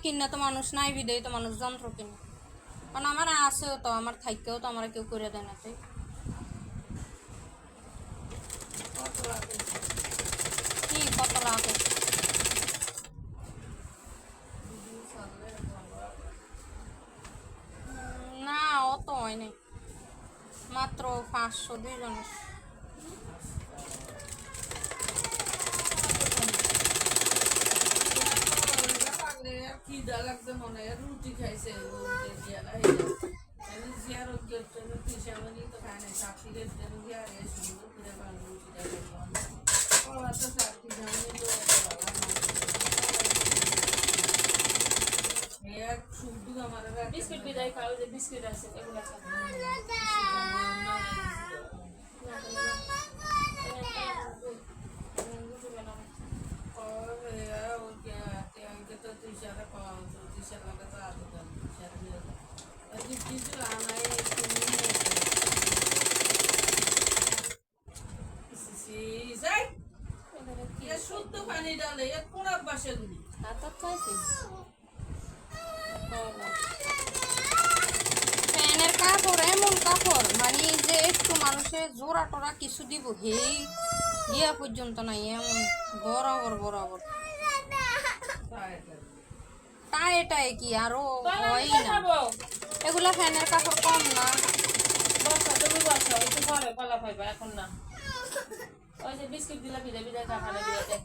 কিনে তো মানুষ নাই বিদেই তো মানুষ যন্ত্র কিনে কারণ আমার আছেও তো আমার থাইকেও তো আমার কেউ করে দেয় না তাই কি কত লাগে না অত হয় নাই মাত্র 500 দুইজনের খিদা লাগছে মনে হয় রুটি খাইছে বিস্কিট বিদায় খাও যে বিস্কিট আছে এগুলো শুদ্ধ পানি ডালে কোন বাসে গুলি ফ্যানের কাপড় এমন কাপড় মানে যে একটু মানুষের জোড়া টোরা কিছু দিব হেই ইয়া পর্যন্ত নাই এমন বরাবর বরাবর টায়ে কি আরো হয় না এগুলা ফ্যানের কাপড় কম না তুমি বসো একটু পরে কলা খাইবা এখন না ওই যে বিস্কিট দিলা বিদায় বিদায় খাখানে দিয়ে দেখ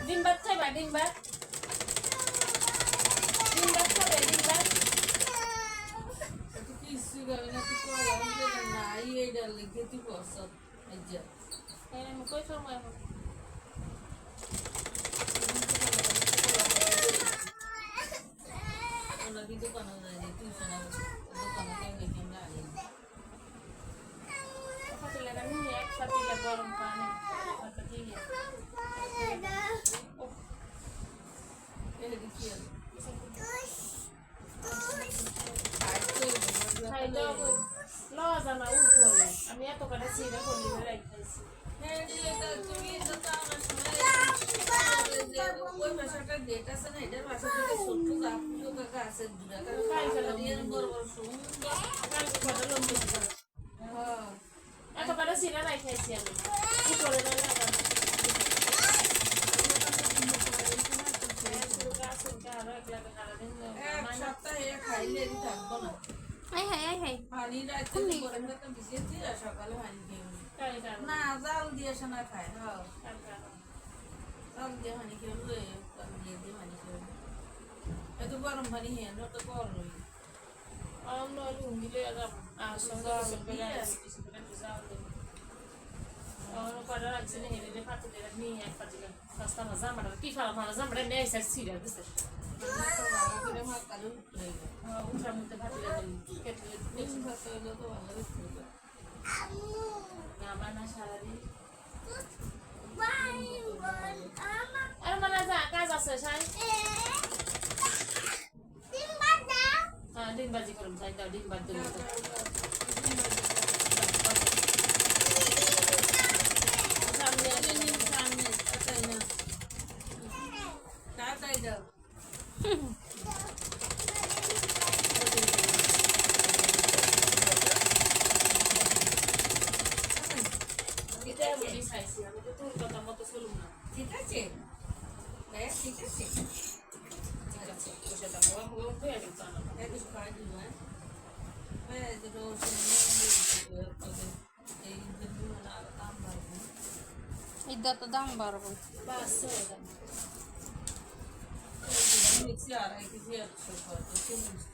ডিম ভাত খাইবা ডিম ভাত খাবে ডিম ভাত কই সময় এখন গরম পানি আমি এত কটা চিড়ে করলি রাখতেছি এত কটা চিড়ে রাখতেছি আমি উপরে সপ্তাহে খাইলে থাকবো না পানি রাখতে সকালে পানি খেয়ে না জাল দিয়ে সোনা খায় জাল দিয়ে পানি খেয়ে দিয়ে পানি খেয়ে এত গরম পানি খেয়ে তো গরম কি খাওয়া ভালো জামাটা নেই ছিঁড়া দিচ্ছে উঠার মধ্যে ভাতি আমার না সারাদিন আর মানে কাজ আছে সাই হ্যাঁ ডিম বাজি করুন সাই দাও ডিম বাজি ঠিক আছে ঠিক আছে ঈদটা তো দাম বাড়বে মিক্সি আড়াই কেজি 100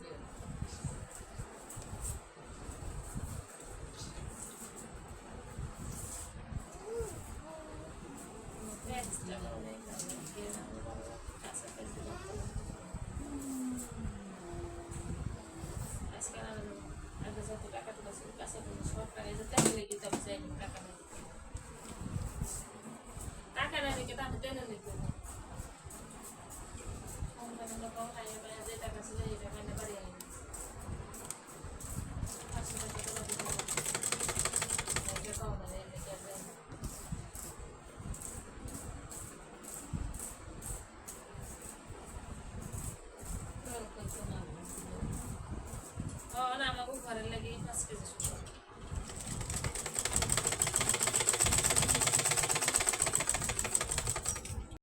না আমাকে ঘরের লাগি 5 কেজি শুকনো